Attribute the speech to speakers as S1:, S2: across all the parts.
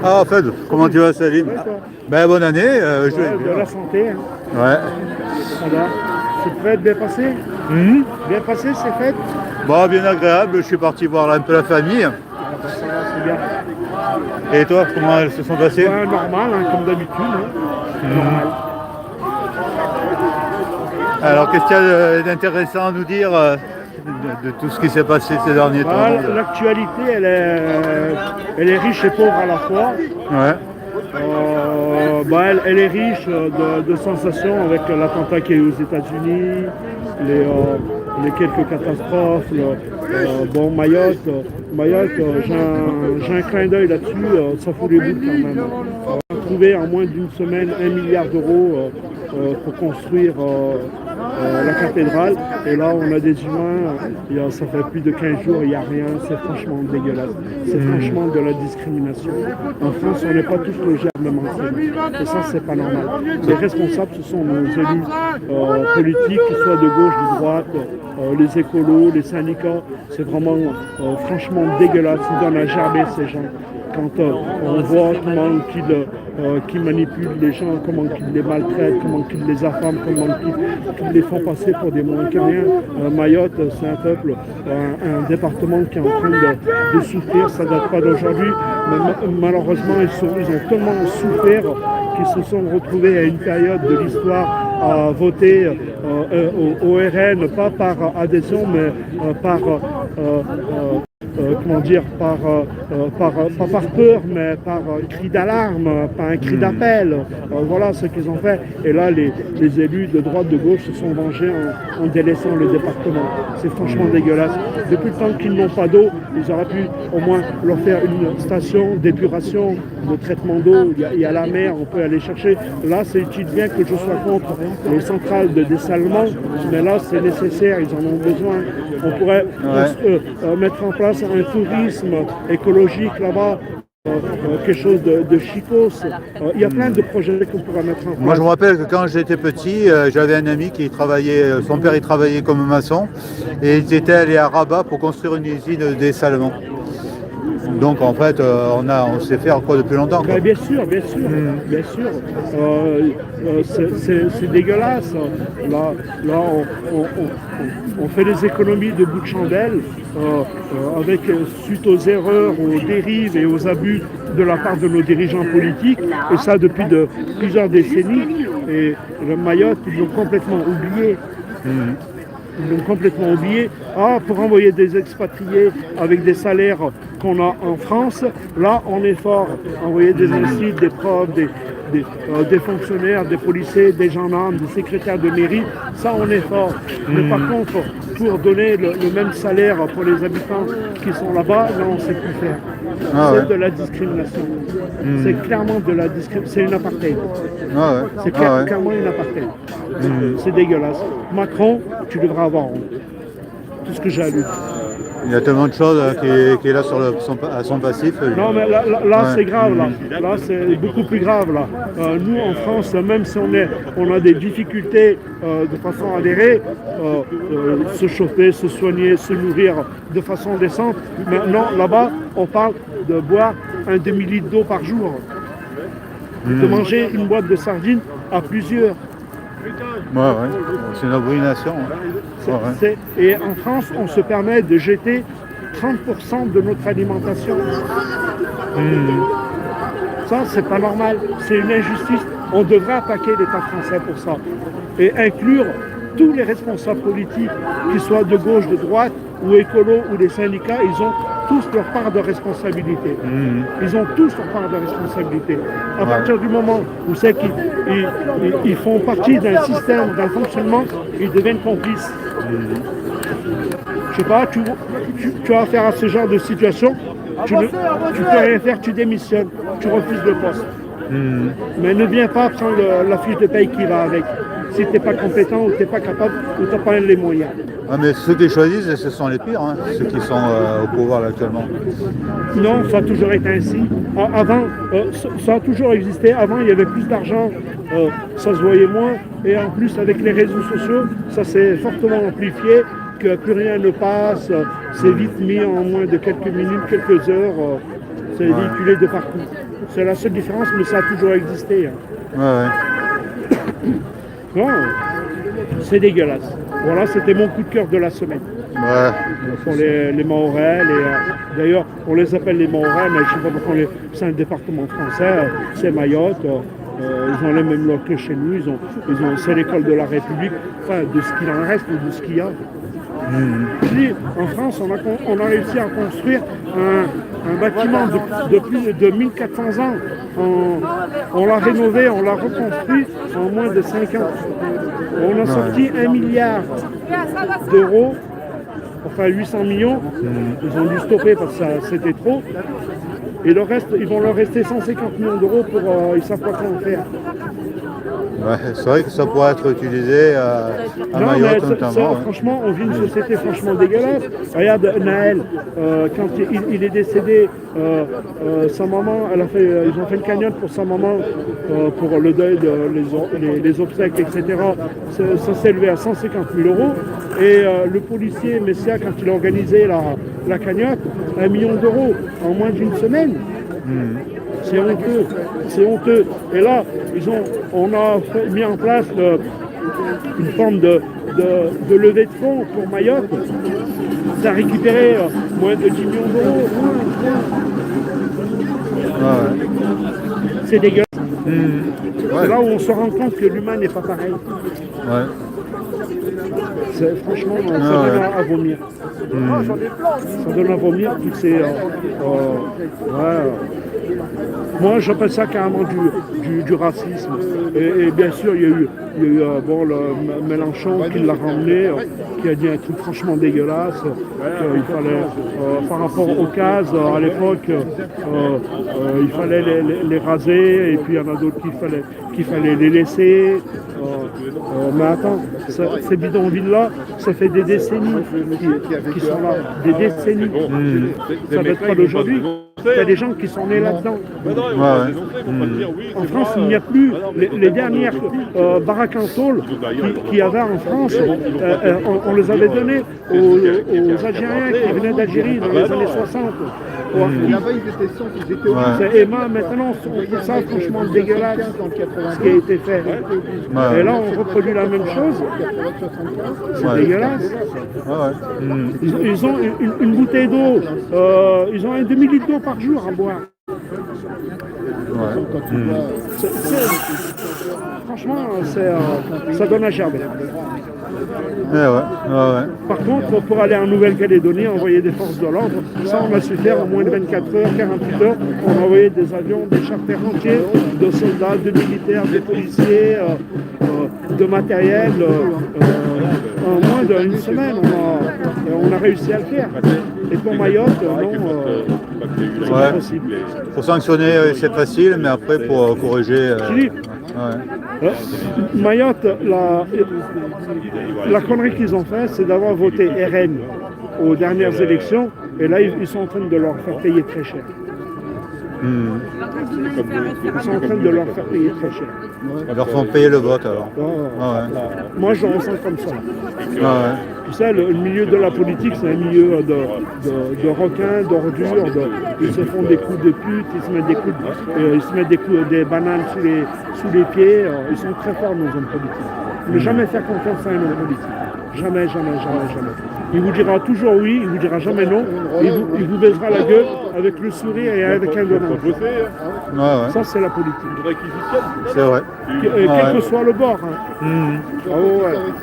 S1: Ah, Fed, comment tu vas, Salim?
S2: Ouais, toi.
S1: Ben, bonne année.
S2: De la santé. Hein.
S1: Ouais.
S2: Alors, cette fête bien passée?
S1: Mhm.
S2: Bien passée, ces fêtes?
S1: Bon, bien agréable. Je suis parti voir un peu la famille.
S2: Ah, bah, ça va, c'est bien.
S1: Et toi, comment elles se sont passées?
S2: Ouais, normal, hein, comme d'habitude. Hein. Normal.
S1: Alors, qu'est-ce qu'il y a d'intéressant à nous dire de tout ce qui s'est passé ces derniers temps?
S2: Bah, l'actualité, elle est riche et pauvre à la fois.
S1: Ouais.
S2: Elle est riche de sensations avec l'attentat qui est aux États-Unis, les quelques catastrophes. Mayotte, j'ai un clin d'œil là-dessus, ça fout les bouts quand même. On a trouvé en moins d'une semaine 1 milliard d'euros pour construire la cathédrale. Et là, on a des humains, ça fait plus de 15 jours, il n'y a rien, c'est franchement dégueulasse. C'est franchement de la discrimination. En France, on n'est pas tous logés à la même enseigne. Et ça, c'est pas normal. Les responsables, ce sont nos élus politiques, qu'ils soient de gauche, de droite, les écolos, les syndicats. C'est vraiment franchement dégueulasse. Ils donnent à gerber ces gens. Quand on voit comment qu'ils manipulent les gens, comment qu'ils les maltraitent, comment qu'ils les affament, comment qu'ils les font passer pour des moins que rien. Mayotte, c'est un peuple, un département qui est en train de souffrir. Ça ne date pas d'aujourd'hui, mais malheureusement, ils ont tellement souffert qu'ils se sont retrouvés à une période de l'histoire à voter au RN, pas par adhésion, mais par pas par peur, mais par cri d'alarme, par un cri d'appel. Voilà ce qu'ils ont fait. Et là, les élus de droite, de gauche se sont vengés en délaissant le département. C'est franchement dégueulasse. Depuis le temps qu'ils n'ont pas d'eau, ils auraient pu au moins leur faire une station d'épuration, de traitement d'eau. Il y a la mer, on peut aller chercher. Là, c'est utile, bien que je sois contre les centrales de dessalement, mais là, c'est nécessaire, ils en ont besoin. On pourrait mettre en place un tourisme écologique là-bas, quelque chose de chicos. Il y a plein de projets qu'on pourrait mettre en place.
S1: Moi, je me rappelle que quand j'étais petit, j'avais un ami qui travaillait, son père il travaillait comme maçon, et ils étaient allés à Rabat pour construire une usine de dessalement. Donc en fait, on sait faire quoi depuis longtemps. Quoi.
S2: Bien sûr. C'est dégueulasse. Là on fait des économies de bout de chandelle suite aux erreurs, aux dérives et aux abus de la part de nos dirigeants politiques. Et ça depuis plusieurs décennies. Et le Mayotte, ils l'ont complètement oublié. Ils l'ont complètement oublié. Pour envoyer des expatriés avec des salaires qu'on a en France, là, on est fort. Envoyer des incites, des profs, des fonctionnaires, des policiers, des gendarmes, des secrétaires de mairie, ça, on est fort. Mais par contre, pour donner le même salaire pour les habitants qui sont là-bas, là, on ne sait plus faire. C'est de la discrimination. C'est clairement de la discrimination. C'est une apartheid. C'est clairement une apartheid. C'est dégueulasse. Macron, tu devras avoir honte. Tout ce que j'ai à lui.
S1: Il y a tellement de choses qui est là à son passif.
S2: Non, mais là c'est grave. Là c'est beaucoup plus grave. Là. Nous, en France, même si on a des difficultés de façon adhérée, se chauffer, se soigner, se nourrir de façon décente, maintenant, là-bas, on parle de boire un demi-litre d'eau par jour. De manger une boîte de sardines à plusieurs.
S1: C'est une abomination.
S2: Et en France, on se permet de jeter 30% de notre alimentation. Ça, c'est pas normal. C'est une injustice. On devrait attaquer l'État français pour ça. Et inclure tous les responsables politiques, qu'ils soient de gauche, de droite, ou écolos, ou des syndicats, ils ont tous leur part de responsabilité. Ils ont tous leur part de responsabilité. À partir du moment où c'est qu'ils font partie d'un système, d'un fonctionnement, ils deviennent complices. Je sais pas, tu as affaire à ce genre de situation, tu peux rien faire, tu démissionnes, tu refuses le poste. Mais ne viens pas prendre la fiche de paye qui va avec. Si tu n'es pas compétent ou tu n'es pas capable ou tu n'as pas les moyens.
S1: Mais ceux qui choisissent, ce sont les pires, ceux qui sont au pouvoir là, actuellement.
S2: Non, ça a toujours été ainsi. Avant, ça a toujours existé. Avant, il y avait plus d'argent, ça se voyait moins. Et en plus, avec les réseaux sociaux, ça s'est fortement amplifié, que plus rien ne passe. C'est vite mis en moins de quelques minutes, quelques heures. C'est véhiculé de partout. C'est la seule différence, mais ça a toujours existé. Non, c'est dégueulasse. Voilà, c'était mon coup de cœur de la semaine. Pour les Mahorais. D'ailleurs, on les appelle les Mahorais, mais je ne sais pas pourquoi c'est un département français, c'est Mayotte. Ils ont les mêmes lois que chez nous, c'est l'école de la République, enfin de ce qu'il en reste ou de ce qu'il y a. En France, on a réussi à construire un bâtiment de plus de 1400 ans. On l'a rénové, on l'a reconstruit en moins de 5 ans. On a sorti 1 milliard d'euros, enfin 800 millions. Ils ont dû stopper parce que c'était trop. Et le reste, ils vont leur rester 150 millions d'euros pour... ils ne savent pas quoi en faire.
S1: C'est vrai que ça pourrait être utilisé à Mayotte notamment.
S2: Franchement, on vit une société franchement dégueulasse. Regarde Naël, quand il est décédé, sa maman, ils ont fait une cagnotte pour sa maman, pour le deuil, les obsèques, etc. Ça s'est élevé à 150 000 euros. Et le policier Messia, quand il a organisé la cagnotte, 1 million d'euros en moins d'une semaine. C'est honteux, c'est honteux. Et là, on a mis en place une forme de levée de fonds pour Mayotte. Ça a récupéré moins de 10 millions d'euros. C'est dégueulasse. C'est là où on se rend compte que l'humain n'est pas pareil. Franchement, ça donne à vomir. Ça donne à vomir toutes ces... Moi, j'appelle ça carrément du racisme. Et bien sûr, il y a eu le Mélenchon qui l'a ramené, qui a dit un truc franchement dégueulasse, qu'il fallait, par rapport aux cases, à l'époque, il fallait les raser, et puis il y en a d'autres qu'il fallait les laisser. Mais attends, ces bidonvilles-là, ça fait des décennies qui sont là, des décennies. Ça ne date pas d'aujourd'hui. Il y a des gens qui sont nés là-dedans. En France, il n'y a plus les dernières baraques en tôle qu'il y avait en France. On les avait données aux Algériens qui venaient d'Algérie dans les années 60.
S3: Là-bas, ils étaient 100, ils étaient
S2: Et maintenant, on trouve ça franchement dégueulasse, ce qui a été fait. Et là, on reproduit la même chose. C'est dégueulasse. Ils ont une bouteille d'eau, ils ont un demi-litre d'eau par jour à boire. Franchement, ça donne à gerber. Par contre, pour aller en Nouvelle-Calédonie, envoyer des forces de l'ordre, ça on a su faire en moins de 24 heures, 48 heures. On a envoyé des avions, des charters entiers, de soldats, de militaires, de policiers, de matériel. En moins d'une semaine, on a réussi à le faire. Et pour Mayotte, non, c'est pas possible.
S1: Pour sanctionner, c'est facile, mais après, pour corriger...
S2: Mayotte, la connerie qu'ils ont fait, c'est d'avoir voté RN aux dernières élections, et là, ils sont en train de leur faire payer très cher. Ils sont en train de leur faire payer très cher.
S1: Ils leur font payer le vote, alors.
S2: Moi, je ressens comme ça. Tu sais, le milieu de la politique, c'est un milieu de requins, d'ordures. Ils se font des coups de pute, ils se mettent des bananes sous les pieds. Ils sont très forts, nos hommes politiques. Ne jamais faire confiance à un homme politique. Jamais, jamais, jamais, jamais. Il vous dira toujours oui, il vous dira jamais non. Il vous baisera la gueule avec le sourire et avec un donnant. Ça, c'est la politique.
S1: C'est vrai.
S2: Quel que soit le bord.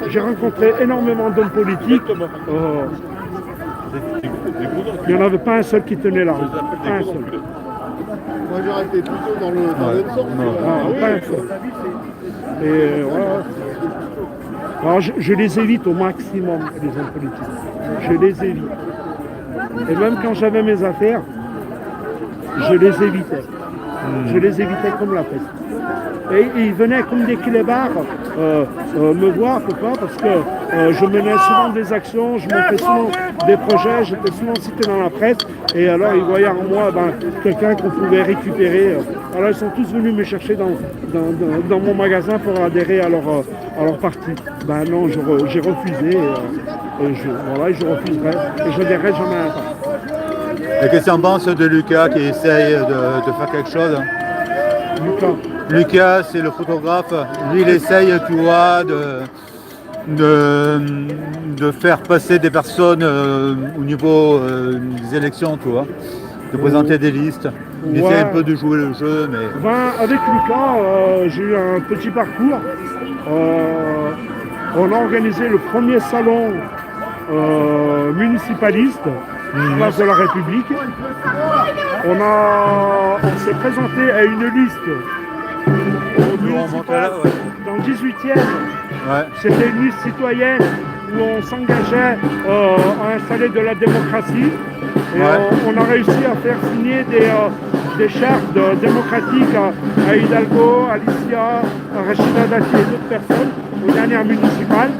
S2: J'ai rencontré énormément d'hommes politiques. Il n'y en avait pas un seul qui tenait la route. Pas un seul.
S3: Moi, j'aurais été plutôt dans l'autre sens.
S2: Pas un seul. Et voilà. Alors je les évite au maximum, les hommes politiques. Je les évite. Et même quand j'avais mes affaires, je les évitais. Je les évitais comme la peste. Et ils venaient comme des clébards me voir, pourquoi? Parce que je menais souvent des actions, je montais souvent des projets, j'étais souvent cité dans la presse, et alors ils voyaient en moi quelqu'un qu'on pouvait récupérer. Alors ils sont tous venus me chercher dans mon magasin pour adhérer à leur parti. Ben non, j'ai refusé, et je refuserai, et je n'adhérerai jamais à un parti.
S1: Et qu'est-ce que tu en penses de Lucas qui essaye de faire quelque chose? Lucas, c'est le photographe. Lui, il essaye, tu vois, de faire passer des personnes au niveau des élections, tu vois, de présenter des listes. Il essaie un peu de jouer le jeu, mais...
S2: Avec Lucas, j'ai eu un petit parcours. On a organisé le premier salon municipaliste, place de la République. On s'est présenté à une liste au municipal, dans le 18e.
S1: Ouais.
S2: C'était une liste citoyenne où on s'engageait à installer de la démocratie. Et on a réussi à faire signer des chartes démocratiques à Hidalgo, à Alicia, à Rachida Dati et d'autres personnes aux dernières municipales.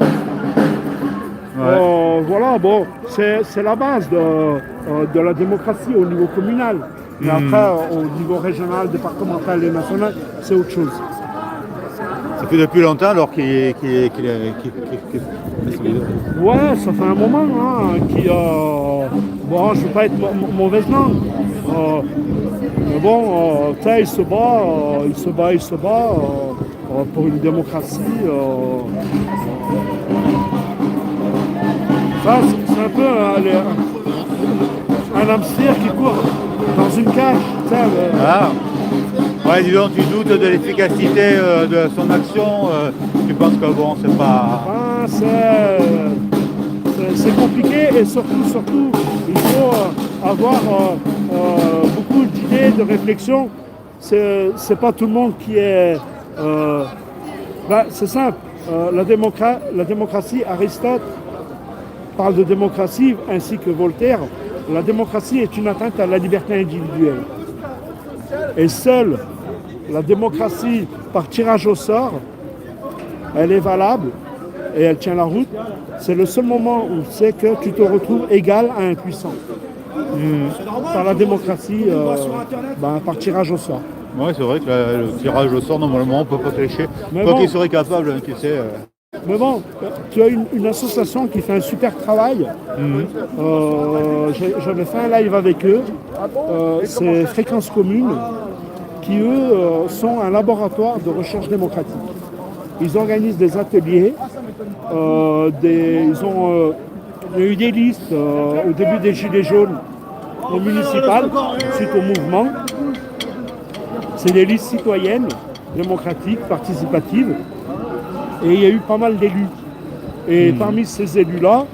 S2: Voilà, bon, c'est la base de la démocratie au niveau communal. Mais après, au niveau régional, départemental et national, c'est autre chose.
S1: Ça fait depuis longtemps alors qu'il est...
S2: Ouais, ça fait un moment bon, je ne veux pas être mauvaise langue. Mais bon, il se bat pour une démocratie. Ça, c'est un peu un hamster qui court dans une cage.
S1: Ouais, dis donc, tu doutes de l'efficacité de son action. Tu penses que bon, c'est pas...
S2: C'est compliqué et surtout, il faut avoir beaucoup d'idées, de réflexion. C'est pas tout le monde qui est... c'est simple. La démocratie, Aristote parle de démocratie ainsi que Voltaire. La démocratie est une atteinte à la liberté individuelle. Et seule la démocratie par tirage au sort, elle est valable et elle tient la route. C'est le seul moment où c'est que tu te retrouves égal à un puissant. Par la démocratie, par tirage au sort.
S1: Oui, c'est vrai que le tirage au sort, normalement, on ne peut pas tricher. Quoi qu'il serait capable, tu sais...
S2: Mais bon, tu as une association qui fait un super travail. J'avais fait un live avec eux. C'est Fréquence Commune, qui eux sont un laboratoire de recherche démocratique. Ils organisent des ateliers. Il y a eu des listes au début des Gilets jaunes au municipal, suite au mouvement. C'est des listes citoyennes, démocratiques, participatives. Et il y a eu pas mal d'élus. Et parmi ces élus-là,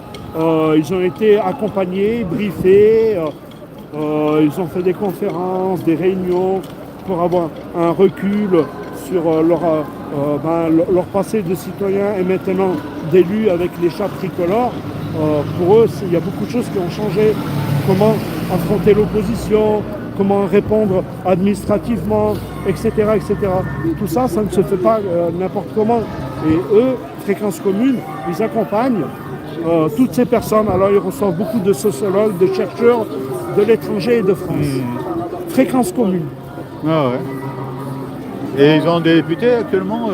S2: ils ont été accompagnés, briefés, ils ont fait des conférences, des réunions pour avoir un recul sur leur passé de citoyens et maintenant d'élus avec les chapes tricolores. Pour eux, il y a beaucoup de choses qui ont changé. Comment affronter l'opposition, comment répondre administrativement, etc., etc. Tout ça, ça ne se fait pas n'importe comment. Et eux, Fréquence Commune, ils accompagnent toutes ces personnes. Alors ils reçoivent beaucoup de sociologues, de chercheurs de l'étranger et de France. Fréquence Commune.
S1: Ah ouais. Et ils ont des députés actuellement,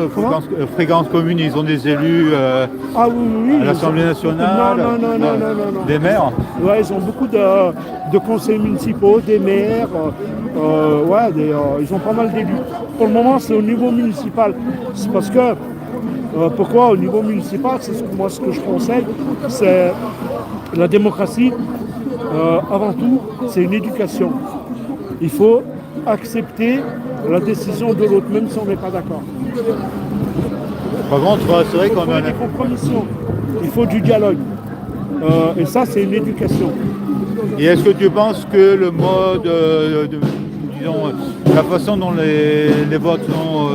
S1: Fréquence Commune, ils ont des élus à l'Assemblée nationale.
S2: Non.
S1: Des maires.
S2: Ouais, ils ont beaucoup de conseils municipaux, des maires, ils ont pas mal d'élus. Pour le moment, c'est au niveau municipal. C'est parce que, pourquoi au niveau municipal, c'est ce que je conseille, c'est la démocratie, avant tout, c'est une éducation. Il faut accepter la décision de l'autre, même si on n'est pas d'accord.
S1: Par contre, c'est vrai qu'on a
S2: des compromissions. Il faut du dialogue. Et ça, c'est une éducation.
S1: Et est-ce que tu penses que le mode, disons, la façon dont les votes sont,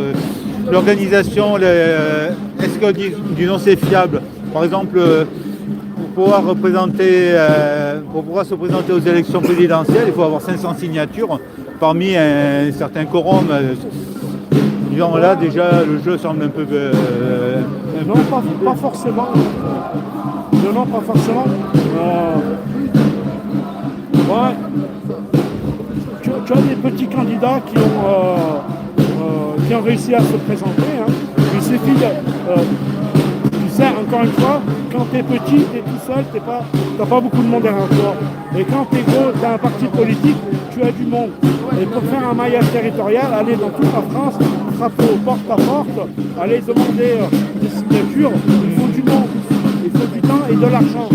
S1: l'organisation, est-ce que, disons, c'est fiable? Par exemple, pour pouvoir se présenter aux élections présidentielles, il faut avoir 500 signatures parmi un certain quorum. Disons là, déjà, le jeu semble un peu...
S2: Non, pas forcément. Non, pas forcément. Tu as des petits candidats qui ont réussi à se présenter. Hein. Il sais, encore une fois, quand tu es petit, tu es tout seul, tu n'as pas beaucoup de monde derrière toi. Et quand tu es gros, tu as un parti politique, tu as du monde. Et pour faire un maillage territorial, aller dans toute la France, frapper au porte à porte, aller demander des signatures, il faut du monde, il faut du temps et de l'argent.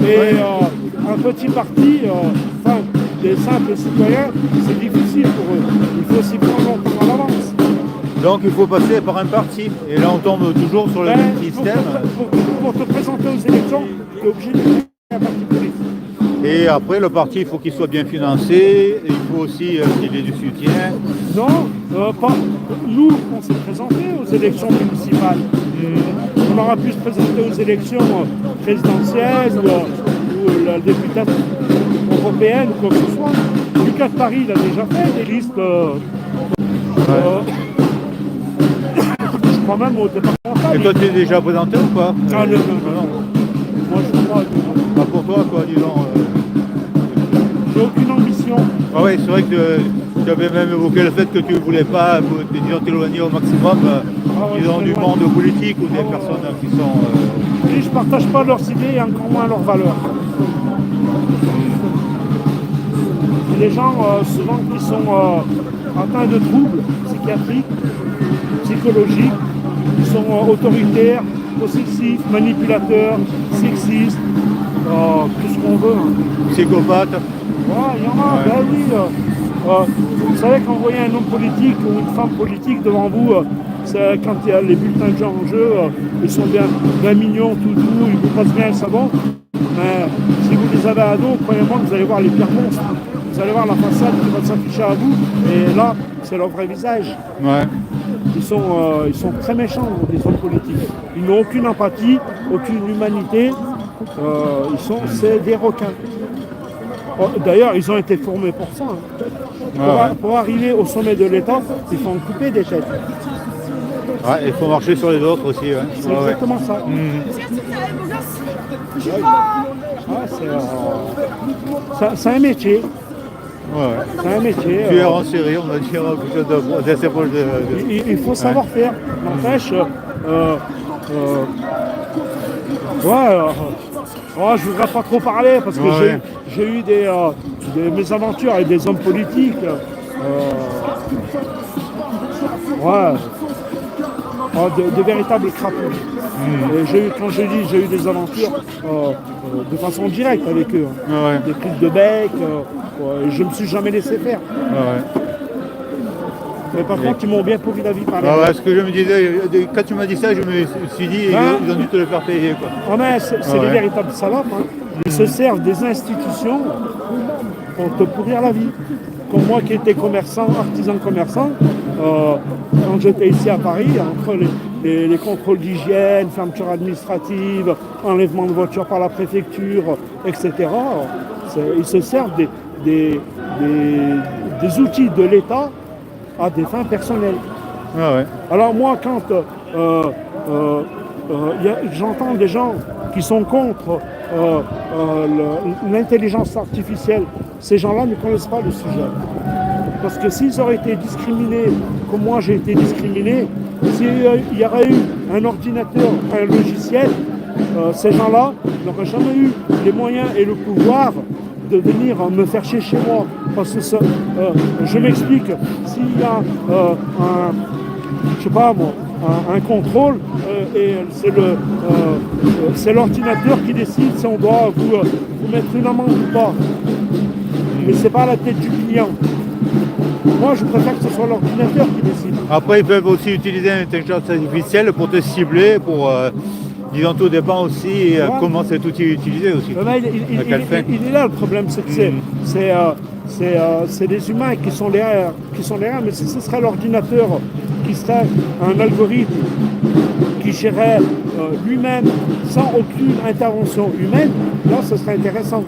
S2: Et un petit parti, enfin, des simples citoyens, c'est difficile pour eux. Il faut s'y prendre longtemps à l'avance.
S1: Donc il faut passer par un parti. Et là on tombe toujours sur le même système.
S2: Pour te présenter aux élections, tu es obligé de faire un parti politique.
S1: Et après le parti, il faut qu'il soit bien financé, il faut aussi qu'il ait du soutien.
S2: Non, pas. Nous, on s'est présenté aux élections municipales. On aura pu se présenter aux élections présidentielles ou la députation européenne ou quoi que ce soit. Lucas de Paris, il a déjà fait des listes. Je crois même au départemental.
S1: Et toi, tu es déjà présenté ou pas?
S2: Ah non. Moi, je crois.
S1: Pas pour toi, quoi, disons.
S2: J'ai aucune ambition.
S1: Ah oui, c'est vrai que tu avais même évoqué le fait que tu ne voulais pas t'éloigner au maximum disons, du monde politique ou des personnes qui sont...
S2: Et je ne partage pas leurs idées et encore moins leurs valeurs. Les gens, souvent, qui sont atteints de troubles psychiatriques, psychologiques, qui sont autoritaires, possessifs, manipulateurs, sexistes, tout ce qu'on veut.
S1: Psychopathes.
S2: Ouais, il y en a, ben oui. Vous savez, quand vous voyez un homme politique ou une femme politique devant vous, quand il y a les bulletins de genre en jeu, ils sont bien mignons, tout doux, ils vous passent bien le savon. Mais si vous les avez à dos, croyez-moi que vous allez voir les pires monstres. Vous allez voir la façade qui va s'afficher à vous, et là, c'est leur vrai visage.
S1: Ouais.
S2: Ils sont très méchants, les hommes politiques. Ils n'ont aucune empathie, aucune humanité. C'est des requins. D'ailleurs, ils ont été formés pour ça. Pour arriver au sommet de l'État, il faut en couper des têtes.
S1: Ouais, il faut marcher sur les autres aussi. Ouais.
S2: C'est exactement ça. C'est un métier.
S1: Ouais.
S2: C'est un métier.
S1: Tueur en série, on va dire quelque chose d'assez proche de...
S2: Il faut savoir faire. N'empêche, je ne voudrais pas trop parler parce que j'ai eu des mésaventures avec des hommes politiques. De véritables crapauds. Et quand je dis j'ai eu des aventures de façon directe avec eux. Des prises de bec, je ne me suis jamais laissé faire. Mais par contre, ils m'ont bien pourri la vie par là.
S1: Ce que je me disais, quand tu m'as dit ça, je me suis dit, ils ont dû te le faire payer. Quoi.
S2: C'est des véritables salopes. Ils se servent des institutions pour te pourrir la vie. Comme moi qui étais commerçant, artisan commerçant, quand j'étais ici à Paris, entre les contrôles d'hygiène, fermeture administrative, enlèvement de voitures par la préfecture, etc., ils se servent des outils de l'État à des fins personnelles. Alors moi, quand j'entends des gens qui sont contre l'intelligence artificielle, ces gens-là ne connaissent pas le sujet. Parce que s'ils auraient été discriminés, comme moi j'ai été discriminé, s'il y aurait eu un ordinateur, un logiciel, ces gens-là n'auraient jamais eu les moyens et le pouvoir de venir me faire chier chez moi. Parce que je m'explique, s'il y a un contrôle, et c'est l'ordinateur qui décide si on doit vous mettre une amende ou pas. Mais c'est pas à la tête du client. Moi, je préfère que ce soit l'ordinateur qui décide.
S1: Après, ils peuvent aussi utiliser l'intelligence artificielle pour te cibler, pour... disons, tout dépend aussi comment cet outil est utilisé aussi.
S2: Il est là le problème, c'est que c'est des humains qui sont derrière, mais si ce serait l'ordinateur qui serait un algorithme qui gérerait lui-même sans aucune intervention humaine, là ce serait intéressant.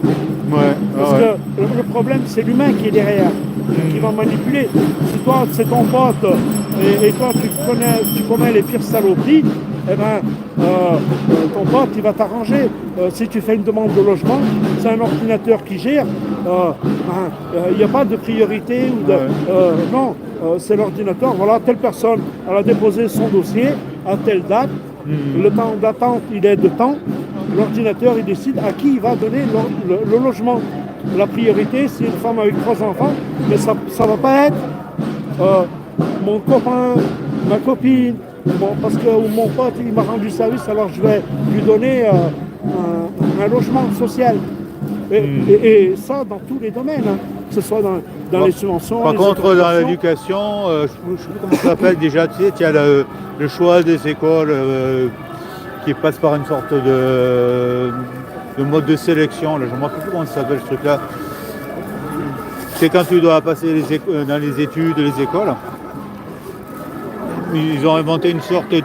S2: Parce que le problème c'est l'humain qui est derrière, qui va manipuler. Si toi c'est ton pote et toi tu commets les pires saloperies, ton pote il va t'arranger. Si tu fais une demande de logement, c'est un ordinateur qui gère. Il n'y a pas de priorité ou non, c'est l'ordinateur. Voilà, telle personne, elle a déposé son dossier à telle date. Le temps d'attente, il est de temps. L'ordinateur, il décide à qui il va donner le logement. La priorité, c'est une femme avec 3 enfants, mais ça ne va pas être mon copain, ma copine, parce que mon pote, il m'a rendu service, alors je vais lui donner un logement social. Et ça, dans tous les domaines, hein, que ce soit dans les subventions.
S1: Par
S2: les
S1: contre, dans
S2: autorisations.
S1: l'éducation, je ne sais plus comment ça s'appelle déjà, tu sais, il y a le choix des écoles qui passe par une sorte de mode de sélection. Là, je ne me rappelle plus comment ça s'appelle ce truc-là. C'est quand tu dois passer dans les études, les écoles. Ils ont inventé une sorte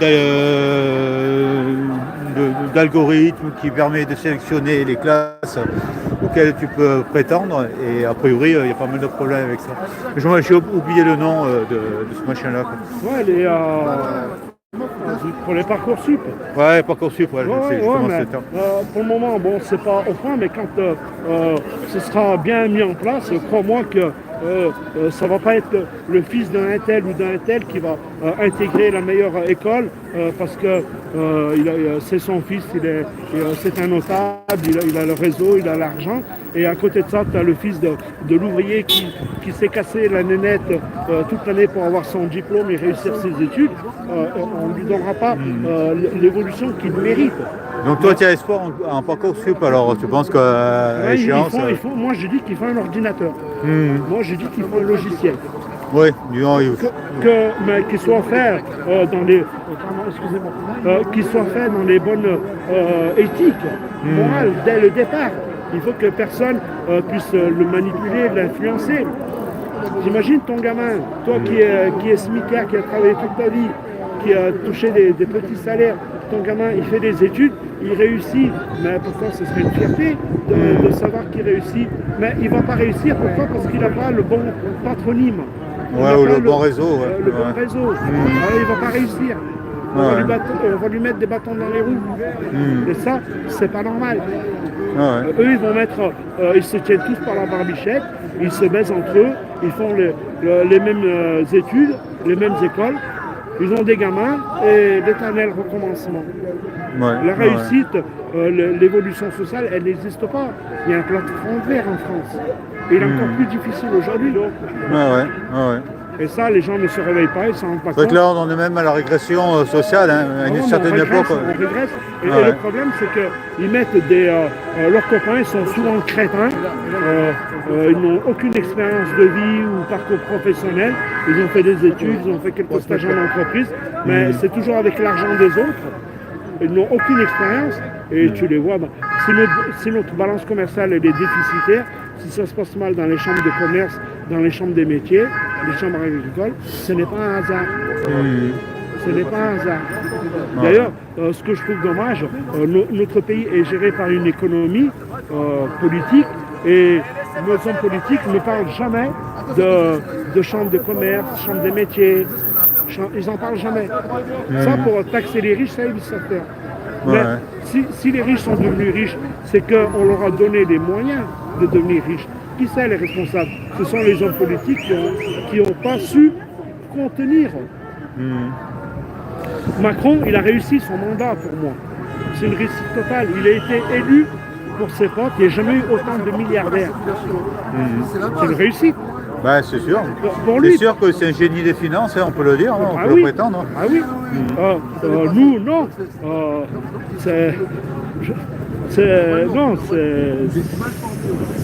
S1: d'algorithme qui permet de sélectionner les classes auxquelles tu peux prétendre. Et a priori, il y a pas mal de problèmes avec ça. J'ai oublié le nom de ce machin-là.
S2: Ouais, pour les Parcoursup.
S1: Ouais, Parcoursup, ouais, c'est justement
S2: mais,
S1: ce terme.
S2: pour le moment, bon, c'est pas au point, mais quand ce sera bien mis en place, crois-moi que ça va pas être le fils d'un tel ou d'un tel qui va intégrer la meilleure école parce que c'est son fils, c'est un notable, il a le réseau, il a l'argent. Et à côté de ça, tu as le fils de l'ouvrier qui s'est cassé la nénette toute l'année pour avoir son diplôme et réussir ses études. On ne lui donnera pas l'évolution qu'il mérite.
S1: Donc toi, tu as espoir en Parcoursup, alors tu penses qu'à l'échéance...
S2: Moi, je dis qu'il faut un ordinateur. Moi, je dis qu'il faut un logiciel.
S1: Oui, disons,
S2: Mais qu'il soit fait dans les... qu'il soit fait dans les bonnes éthiques, morales, dès le départ. Il faut que personne puisse le manipuler, l'influencer. J'imagine ton gamin, toi qui est smicard, qui a travaillé toute ta vie, qui a touché des petits salaires, ton gamin, il fait des études, il réussit, mais pourquoi ce serait une fierté de savoir qu'il réussit. Mais il ne va pas réussir, pourquoi? Parce qu'il n'a pas le bon patronyme.
S1: Ouais, ou le bon réseau. Ouais.
S2: Le bon réseau. Alors, il ne va pas réussir. On va lui mettre des bâtons dans les roues. Et ça, c'est pas normal. Eux, ils vont mettre, ils se tiennent tous par la barbichette, ils se baisent entre eux, ils font les mêmes études, les mêmes écoles. Ils ont des gamins et l'éternel recommencement. La réussite, l'évolution sociale, elle n'existe pas. Il y a un plafond de verre en France. Et il est encore plus difficile aujourd'hui. Et ça, les gens ne se réveillent pas, ils ne s'en rendent pas compte.
S1: C'est que là, on en est même à la régression sociale, hein, à une certaine époque.
S2: On régresse. Et le problème, c'est qu'ils mettent leurs copains, ils sont souvent crétins, ils n'ont aucune expérience de vie ou parcours professionnel. Ils ont fait des études, ils ont fait quelques stages en entreprise, mais c'est toujours avec l'argent des autres. Ils n'ont aucune expérience et tu les vois. Si notre balance commerciale elle est déficitaire, si ça se passe mal dans les chambres de commerce, dans les chambres des métiers, les chambres agricoles, ce n'est pas un hasard. Ce n'est pas un hasard. D'ailleurs, ce que je trouve dommage, notre pays est géré par une économie politique et nos hommes politiques ne parlent jamais de chambres de commerce, chambres des métiers. Ils n'en parlent jamais. Ça, pour taxer les riches, ça, ils savent faire. Mais si les riches sont devenus riches, c'est qu'on leur a donné les moyens de devenir riches. Qui c'est les responsables? Ce sont les hommes politiques qui n'ont pas su contenir. Macron, il a réussi son mandat pour moi. C'est une réussite totale. Il a été élu pour ses potes. Il n'y a jamais eu autant de milliardaires. C'est une réussite.
S1: Ben, c'est sûr. C'est sûr que c'est un génie des finances, hein, on peut le dire, on peut le prétendre.
S2: Ah oui. Nous, non. Ce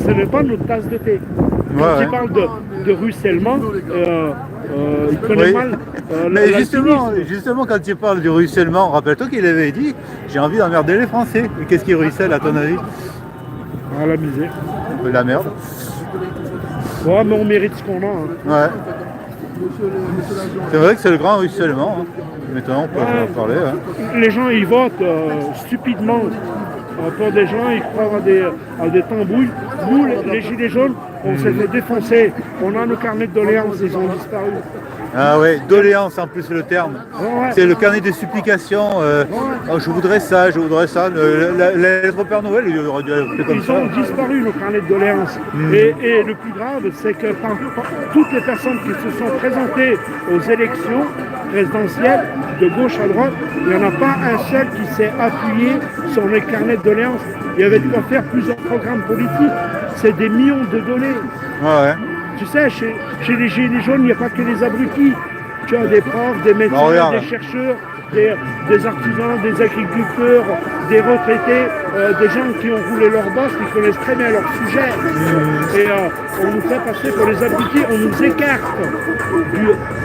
S2: n'est pas notre tasse de thé. Quand il parle de ruissellement, il connaît mal.
S1: Mais justement, quand tu parles du ruissellement, rappelle-toi qu'il avait dit j'ai envie d'emmerder les Français. Et qu'est-ce qui ruisselle à ton avis?
S2: La misère.
S1: La merde.
S2: Ouais, mais on mérite ce qu'on a.
S1: Ouais. C'est vrai que c'est le grand ruissellement. Maintenant, on peut en parler.
S2: Les gens, ils votent stupidement pour des gens, ils croient à des tambouilles. Nous, les gilets jaunes, on s'est fait défoncer. On a nos carnets de doléances, ils ont disparu.
S1: Ah ouais, doléance en plus le terme.
S2: Ouais.
S1: C'est le carnet des supplications. Oh, je voudrais ça, je voudrais ça. La lettre au Père Noël, il aurait dû faire comme
S2: Ils
S1: ça.
S2: ont disparu, nos carnets de doléances. Et le plus grave, c'est que toutes les personnes qui se sont présentées aux élections présidentielles, de gauche à droite, il n'y en a pas un seul qui s'est appuyé sur les carnets de doléances. Il y avait de quoi faire plusieurs programmes politiques. C'est des millions de données.
S1: Ouais.
S2: Tu sais, chez les Gilets jaunes, il n'y a pas que les abrutis. Tu as des profs, des médecins,
S1: regarde.
S2: des chercheurs, des artisans, des agriculteurs, des retraités, des gens qui ont roulé leur bosse, qui connaissent très bien leur sujet. Et on nous fait passer pour les abrutis, on nous écarte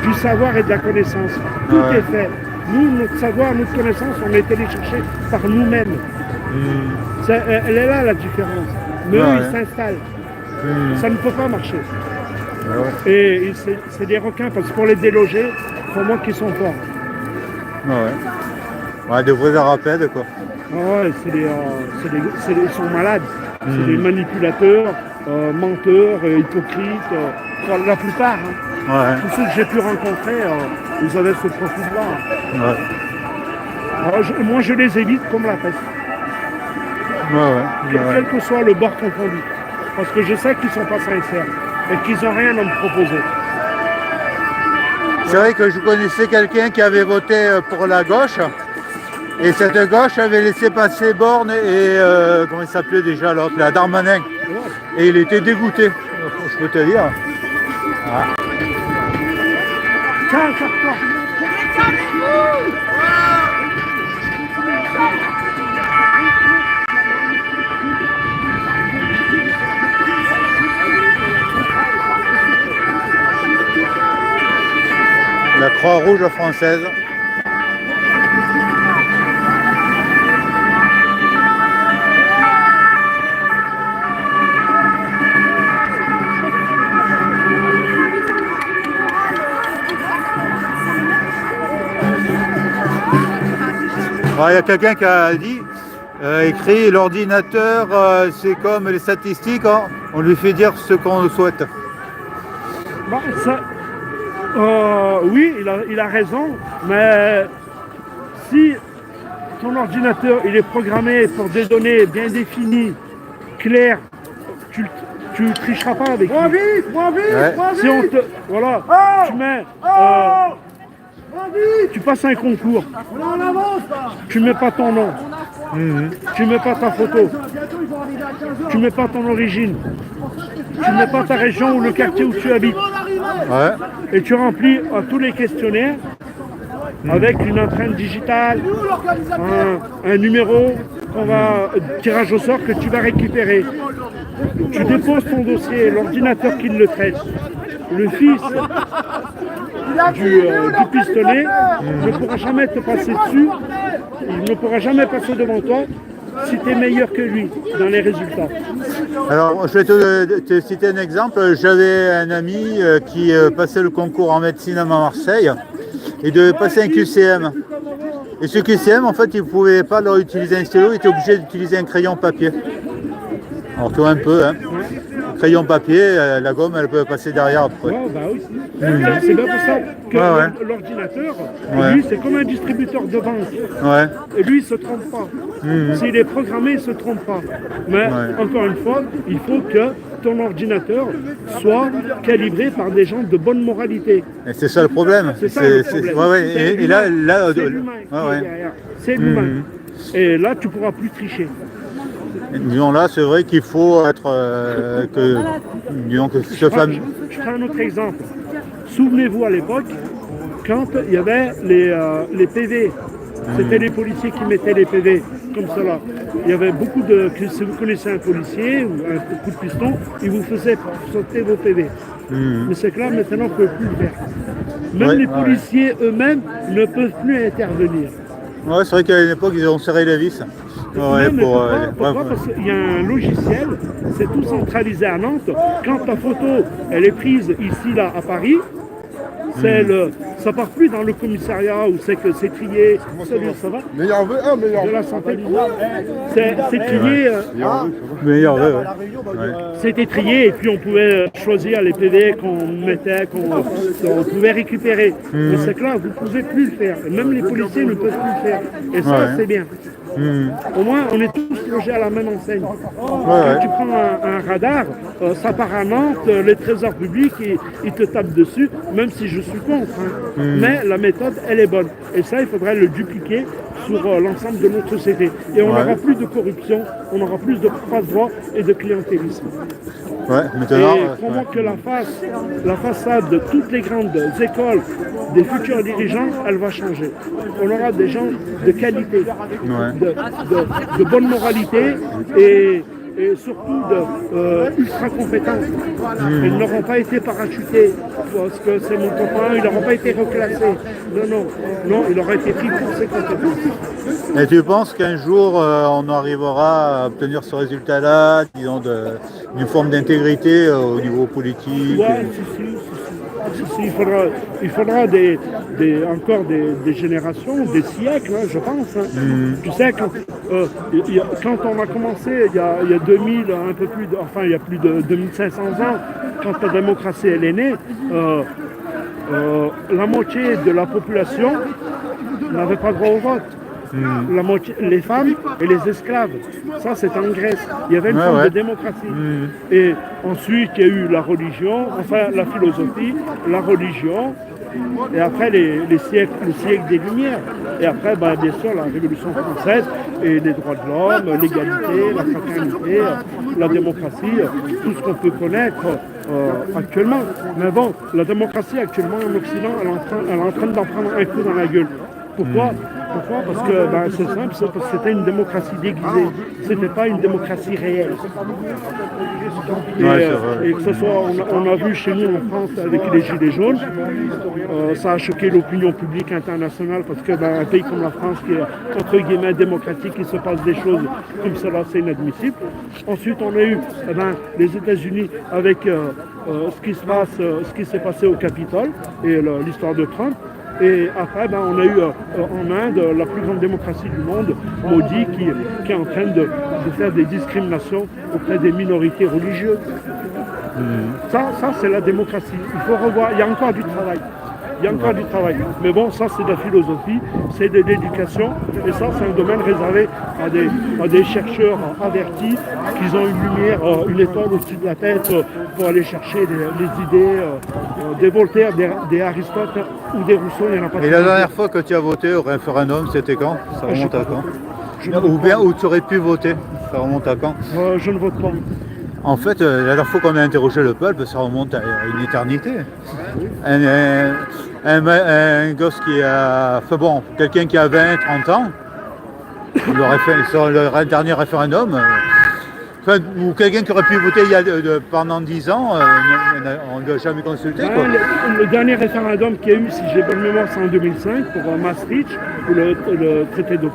S2: du savoir et de la connaissance. Tout
S1: Ouais.
S2: est fait. Nous, notre savoir, notre connaissance, on a été les chercher par nous-mêmes. Elle est là la différence. Mais eux,
S1: Ouais.
S2: ils s'installent. Ça ne peut pas marcher.
S1: Ouais.
S2: Et c'est des requins, parce que pour les déloger, pour moi qu'ils sont forts.
S1: Ouais, de vrais arapedes quoi.
S2: Ah ouais, ils sont malades. C'est des manipulateurs, menteurs, hypocrites. Enfin, la plupart, hein.
S1: Ouais.
S2: Tous ceux que j'ai pu rencontrer, ils avaient ce profil-là.
S1: Ouais.
S2: Alors, moi, je les évite comme la peste, quel que soit le bord confondu. Parce que je sais qu'ils ne sont pas sincères et qu'ils n'ont rien à me proposer.
S1: C'est vrai que je connaissais quelqu'un qui avait voté pour la gauche. Et cette gauche avait laissé passer Borne et comment il s'appelait déjà l'autre, la Darmanin. Et il était dégoûté, je peux te dire.
S2: Tiens, sors-toi.
S1: La Croix-Rouge française. Il y a quelqu'un qui a dit, écrit, l'ordinateur, c'est comme les statistiques, hein, on lui fait dire ce qu'on souhaite.
S2: Bon, oui, il a raison, mais si ton ordinateur il est programmé pour des données bien définies, claires, tu tricheras pas avec lui.
S1: Ouais.
S2: Si on te, voilà, tu mets, tu passes un concours, tu mets pas ton nom, tu mets pas ta photo, tu mets pas ton origine, tu mets pas ta région ou le quartier où tu habites,
S1: Ouais.
S2: et tu remplis tous les questionnaires avec une empreinte digitale, un numéro qu'on va tirage au sort que tu vas récupérer. Tu déposes ton dossier, l'ordinateur qui le traite, le fils du pistonné ne pourra jamais te passer dessus, il ne pourra jamais passer devant toi si tu es meilleur que lui dans les résultats.
S1: Alors, je vais te citer un exemple. J'avais un ami qui passait le concours en médecine à Marseille et devait passer un QCM. Et ce QCM, en fait, il ne pouvait pas leur utiliser un stylo, il était obligé d'utiliser un crayon papier. Alors, tu vois un peu, hein. Crayon papier, la gomme, elle peut passer derrière après.
S2: Ouais, bah oui. C'est bien pour ça que l'ordinateur, lui, c'est comme un distributeur de banque.
S1: Ouais.
S2: Et lui, il ne se trompe pas. S'il est programmé, il ne se trompe pas. Mais encore une fois, il faut que ton ordinateur soit calibré par des gens de bonne moralité.
S1: Et c'est ça le problème.
S2: C'est ça le problème.
S1: Et là,
S2: C'est l'humain qui est derrière. C'est l'humain. Et là, tu ne pourras plus tricher.
S1: disons là, c'est vrai qu'il faut être disons que ce fameux.
S2: Je prends un autre exemple. Souvenez-vous à l'époque, quand il y avait les PV, c'était les policiers qui mettaient les PV, comme cela. Il y avait beaucoup de... Si vous connaissez un policier ou un coup de piston, il vous faisait sauter vos PV. Mais c'est que là, maintenant, on ne peut plus le faire. Même les policiers eux-mêmes ne peuvent plus intervenir.
S1: Ouais, c'est vrai qu'à une époque, ils ont serré les vis.
S2: Ouais, pourquoi Parce qu'il y a un logiciel, c'est tout centralisé à Nantes. Quand ta photo, elle est prise ici, là, à Paris, c'est Ça part plus dans le commissariat où c'est que c'est trié. Salut, ça va?
S3: Meilleur vœu, meilleur
S2: De
S3: vœu.
S2: la santé. C'est trié.
S1: Meilleur vœu, ouais.
S2: C'était trié et puis on pouvait choisir les PV qu'on mettait, qu'on pouvait récupérer. Mais c'est que là, vous ne pouvez plus le faire. Et même les policiers ne peuvent plus le faire. Et ça,
S1: Ouais.
S2: c'est bien. Au moins, on est tous logés à la même enseigne. Quand
S1: ouais.
S2: tu prends un radar, ça part à Nantes, les trésors publics, ils te tapent dessus, même si je suis contre. Hein. Mais la méthode, elle est bonne. Et ça, il faudrait le dupliquer sur l'ensemble de notre société. Et on n'aura plus de corruption, on aura plus de passe-droit et de clientélisme.
S1: Ouais, maintenant.
S2: Et crois-moi que la façade de toutes les grandes écoles des futurs dirigeants, elle va changer. On aura des gens de qualité, de bonne moralité et surtout ultra compétents. Ils n'auront pas été parachutés parce que c'est mon copain, ils n'auront pas été reclassés. Non, il aura été pris pour ses compétences.
S1: Et tu penses qu'un jour, on arrivera à obtenir ce résultat-là, disons, d'une forme d'intégrité au niveau politique?
S2: Ouais, si. Il faudra encore des générations, des siècles, hein, je pense. Hein. Tu sais, quand on a commencé, il y a 2000, un peu plus, il y a plus de 2500 ans, quand la démocratie elle est née, la moitié de la population n'avait pas droit au vote. La moitié, les femmes et les esclaves. Ça, c'est en Grèce. Il y avait une forme de démocratie. Et ensuite, il y a eu la religion, enfin la philosophie, la religion, et après les siècles des Lumières. Et après, bien sûr, la Révolution française et les droits de l'homme, l'égalité, la fraternité, la démocratie, tout ce qu'on peut connaître actuellement. Mais bon, la démocratie actuellement en Occident, elle est en train d'en prendre un coup dans la gueule. Pourquoi? Parce que c'est simple, c'est parce que c'était une démocratie déguisée. C'était pas une démocratie réelle. Et que ce soit, on a vu chez nous en France avec les Gilets jaunes, ça a choqué l'opinion publique internationale parce que un pays comme la France qui est entre guillemets démocratique, il se passe des choses comme cela, c'est inadmissible. Ensuite, on a eu les États-Unis avec ce qui s'est passé au Capitole et l'histoire de Trump. Et après, on a eu en Inde la plus grande démocratie du monde, Modi, qui est en train de faire des discriminations auprès des minorités religieuses. Ça c'est la démocratie. Il faut revoir, il y a encore du travail. Mais bon, ça c'est de la philosophie, c'est de l'éducation, et ça c'est un domaine réservé à des chercheurs avertis qui ont une lumière, une étoile au-dessus de la tête pour aller chercher les idées des Voltaire, des Aristote ou des Rousseau, il n'y en a pas.
S1: Et la dernière fois que tu as voté au référendum, c'était quand? Ça remonte à quand? Ou bien où tu aurais pu voter? Ça remonte à quand?
S2: Je ne vote pas.
S1: En fait, la dernière fois qu'on a interrogé le peuple, ça remonte à une éternité. Un gosse qui a... Enfin bon, quelqu'un qui a 20, 30 ans, il aurait fait le dernier référendum. Ou quelqu'un qui aurait pu voter pendant 10 ans, on ne l'a jamais consulté. Quoi.
S2: Le dernier référendum qu'il y a eu, si j'ai bonne mémoire, c'est en 2005 pour Maastricht, pour le traité de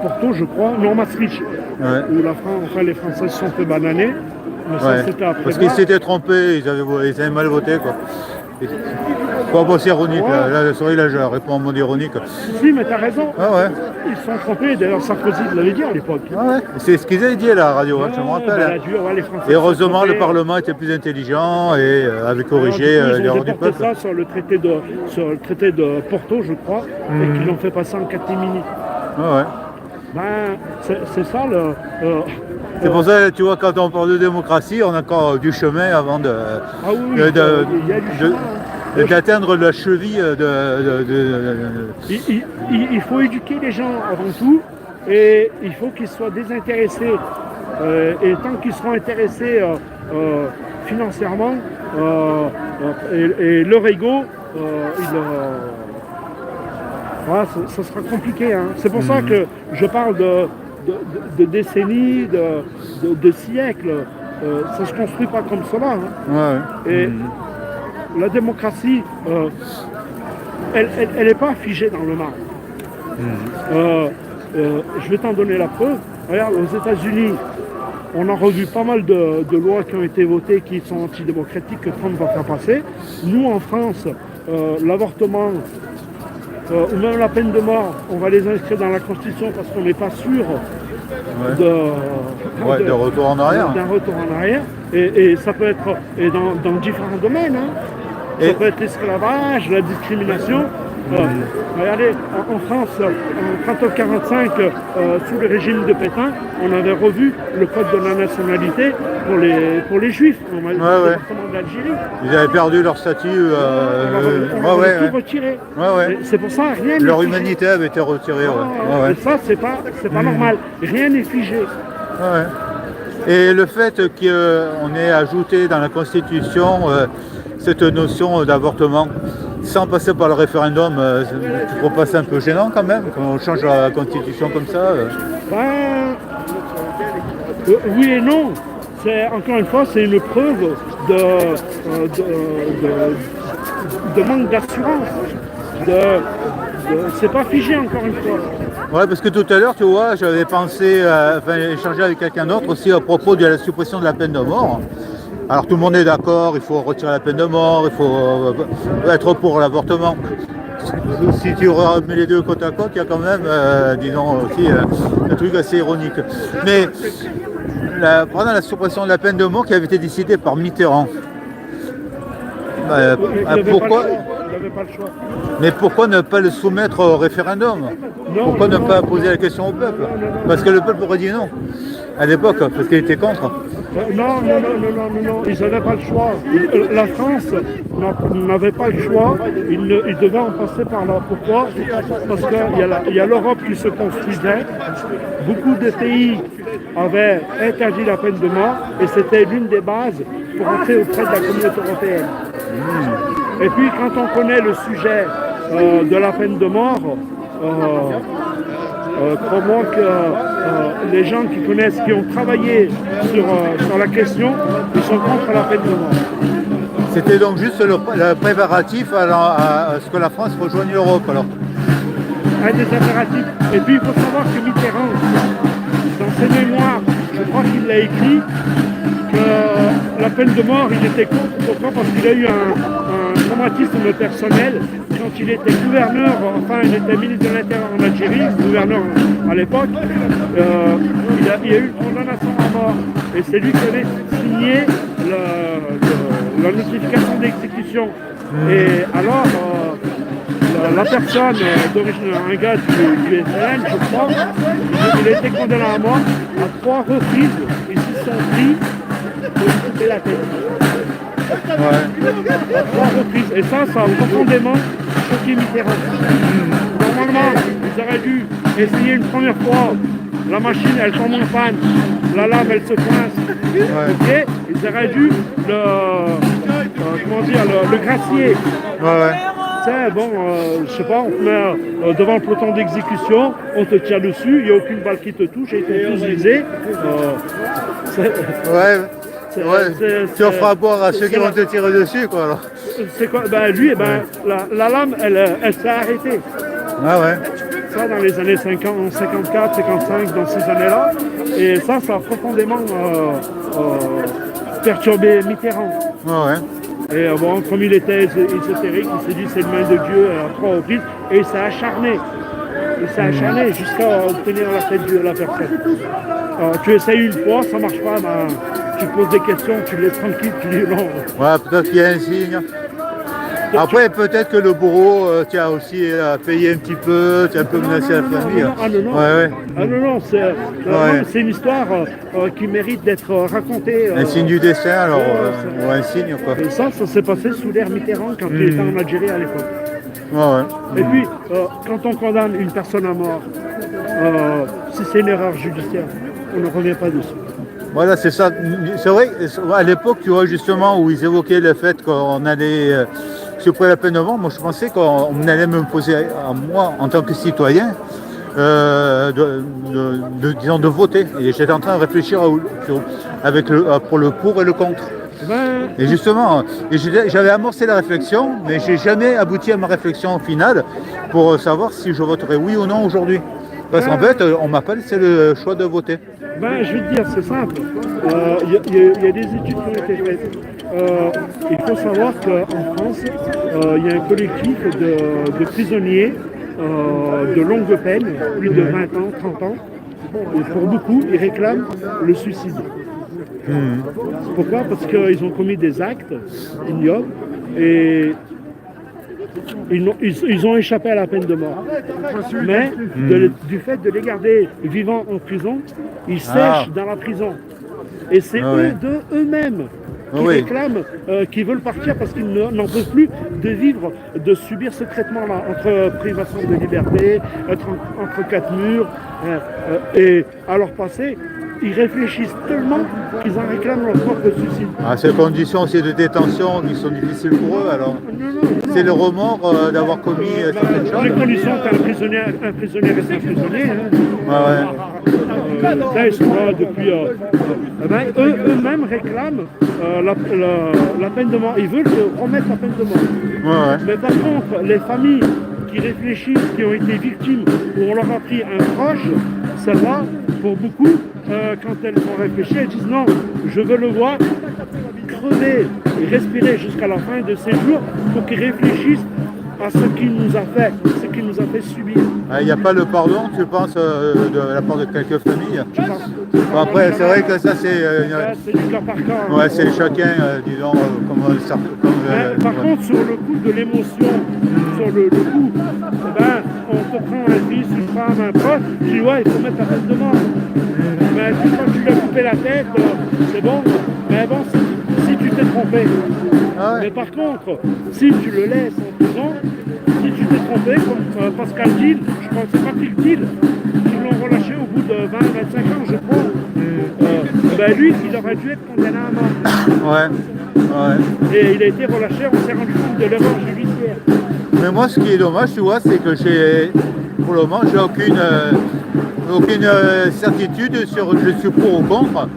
S2: Porto, je crois. Non, Maastricht, où les Français se sont fait bananer. Mais ça, c'était après.
S1: Parce qu'ils s'étaient trompés, ils avaient mal voté. Quoi. Bon, c'est ironique, là je réponds en mode ironique.
S2: Si, mais t'as raison.
S1: Ils
S2: se sont trompés, d'ailleurs Sarkozy l'avait dit à l'époque.
S1: C'est ce qu'ils avaient dit à la radio, je me rappelle. Et heureusement, le Parlement était plus intelligent et avait corrigé l'erreur du peuple.
S2: Ça sur le traité de Porto, je crois, et qu'ils l'ont fait passer en catimini. C'est ça le...
S1: c'est pour ça, tu vois, quand on parle de démocratie, on a encore du chemin avant d'atteindre la cheville
S2: Il faut éduquer les gens avant tout, et il faut qu'ils soient désintéressés. Et tant qu'ils seront intéressés financièrement et leur ego, ça sera compliqué. Hein. C'est pour ça que je parle de décennies, de siècles. Ça ne se construit pas comme cela. Hein. Et la démocratie, elle n'est pas figée dans le marbre. Je vais t'en donner la preuve. Regarde, aux États-Unis, on a revu pas mal de lois qui ont été votées qui sont antidémocratiques que Trump va faire passer. Nous, en France, l'avortement ou même la peine de mort, on va les inscrire dans la Constitution parce qu'on n'est pas sûr
S1: de retour en arrière.
S2: d'un retour en arrière. Et ça peut être dans différents domaines. Ça peut être l'esclavage, la discrimination. Regardez, en France, en 1945, sous le régime de Pétain, on avait revu le code de la nationalité pour les juifs dans le département de l'Algérie.
S1: Ils avaient perdu leur statut.
S2: On avait tout retiré. Et c'est pour ça, rien
S1: leur
S2: n'est
S1: humanité
S2: figé.
S1: avait été retirée.
S2: Et ça, c'est pas normal. Rien n'est figé.
S1: Et le fait qu'on ait ajouté dans la Constitution cette notion d'avortement, sans passer par le référendum, tu trouves pas ça un peu gênant quand même, quand on change la Constitution comme ça
S2: Oui et non. Encore une fois, c'est une preuve de manque d'assurance. C'est pas figé, encore une fois.
S1: Ouais, parce que tout à l'heure, tu vois, j'avais pensé, échanger avec quelqu'un d'autre aussi à propos de la suppression de la peine de mort. Alors tout le monde est d'accord, il faut retirer la peine de mort, il faut être pour l'avortement. Si tu remets les deux côte à côte, il y a quand même, disons aussi, un truc assez ironique. Mais pendant la suppression de la peine de mort qui avait été décidée par Mitterrand, pourquoi Mais pourquoi ne pas le soumettre au référendum? Pourquoi ne pas poser la question au peuple? Parce que le peuple aurait dit non à l'époque, parce qu'il était contre.
S2: Non, ils n'avaient pas le choix. La France n'avait pas le choix, ils devaient en passer par là. Pourquoi? Parce qu'il y a l'Europe qui se construisait, beaucoup de pays avaient interdit la peine de mort, et c'était l'une des bases pour entrer auprès de la communauté européenne. Et puis quand on connaît le sujet de la peine de mort, crois-moi que les gens qui connaissent, qui ont travaillé sur la question, ils sont contre la peine de mort.
S1: C'était donc juste le préparatif à ce que la France rejoigne l'Europe alors.
S2: Un des impératifs. Et puis il faut savoir que Mitterrand, dans ses mémoires, je crois qu'il l'a écrit, que la peine de mort, il était contre. Pourquoi? Parce qu'il a eu un traumatisme personnel quand il était gouverneur, enfin il était ministre de l'Intérieur en Algérie, gouverneur à l'époque, il y a eu une condamnation à mort. Et c'est lui qui avait signé la notification d'exécution. Et alors, la personne d'origine, un gars du SLN, je crois, il a été condamné à mort à 3 reprises. Ils se sont pris pour lui couper la tête. À 3 reprises. Et ça a profondément choqué Mitterrand. Normalement, ils auraient dû essayer une première fois. La machine, elle tombe en panne. La lame, elle se coince. Okay. Ils auraient dû le gracier. Bon, je sais pas, on te met devant le peloton d'exécution, on te tire dessus, il n'y a aucune balle qui te touche, et ils t'ont tous visé.
S1: Tu en feras boire à ceux qui vont te tirer dessus, quoi. Alors.
S2: C'est quoi? Lui, la lame, elle s'est arrêtée. Ça, dans les années 50, 54, 55, dans ces années-là. Et ça a profondément perturbé Mitterrand. Et comme il était ésotérique, il s'est dit c'est le main de Dieu à 3 reprises, et il s'est acharné. Il s'est acharné jusqu'à obtenir la tête de la personne. Tu essayes une fois, ça ne marche pas, tu poses des questions, tu le laisses tranquille, tu dis non.
S1: Peut-être qu'il y a un signe. Après, peut-être que le bourreau, tu as aussi payé un petit peu, tu as un peu menacé la famille.
S2: Non, c'est une histoire qui mérite d'être racontée.
S1: Un signe du destin, alors, ou un signe, quoi.
S2: Et ça s'est passé sous l'ère Mitterrand, quand il était en Algérie à l'époque. Et puis, quand on condamne une personne à mort, si c'est une erreur judiciaire, on ne revient pas dessus.
S1: Voilà, c'est ça. C'est vrai, à l'époque, tu vois, justement, où ils évoquaient le fait qu'on allait supprimer la peine de mort, moi je pensais qu'on allait me poser à moi, en tant que citoyen, de voter. Et j'étais en train de réfléchir pour le pour et le contre. Et justement, j'avais amorcé la réflexion, mais j'ai jamais abouti à ma réflexion finale pour savoir si je voterais oui ou non aujourd'hui. Parce qu'en fait, on m'a pas laissé le choix de voter.
S2: Je vais te dire, c'est simple. Il y a des études qui ont été faites. il faut savoir qu'en France, il y a un collectif de prisonniers de longue peine, plus de 20 ans, 30 ans. Et pour beaucoup, ils réclament le suicide. Pourquoi? Parce qu'ils ont commis des actes ignobles et ils ont échappé à la peine de mort. Mais du fait de les garder vivants en prison, ils sèchent dans la prison. Et c'est eux-mêmes qui réclament, qui veulent partir parce qu'ils n'en peuvent plus de vivre, de subir ce traitement-là, entre privation de liberté, entre quatre murs, et à leur passé. Ils réfléchissent tellement qu'ils en réclament leur propre suicide.
S1: Ces conditions aussi de détention qui sont difficiles pour eux, alors c'est le remords d'avoir commis certaines choses.
S2: Les conditions qu'un prisonnier reste un prisonnier. Là, ils sont là depuis... eux-mêmes réclament la peine de mort. Ils veulent remettre la peine de mort. Mais par contre, les familles qui réfléchissent, qui ont été victimes, où on leur a pris un proche, ça va, pour beaucoup, quand elles ont réfléchi, elles disent non, je veux le voir crever et respirer jusqu'à la fin de ses jours pour qu'ils réfléchissent à ce qu'il nous a fait subir.
S1: Il n'y a pas le pardon, tu penses, de la part de quelques familles? Après, c'est vrai que ça, c'est
S2: du cas par cas.
S1: Ouais, c'est chacun, disons,
S2: par contre, sur le coup de l'émotion, sur le coup, on te prend un fils, une femme, un proche, tu dis ouais, il faut mettre la peine de mort. Mais quand tu lui as coupé la tête, c'est bon. Mais bon, si tu t'es trompé. Mais par contre, si tu le laisses en prison, si tu t'es trompé, comme Pascal Gil, je crois que c'est Patrick Gil, qui l'ont relâché au bout de 20-25 ans, je crois. Lui, il aurait dû être condamné à mort. Et il a été relâché, on s'est rendu compte de l'erreur judiciaire.
S1: Mais moi, ce qui est dommage, tu vois, c'est que pour le moment, j'ai aucune certitude sur je suis pour ou contre,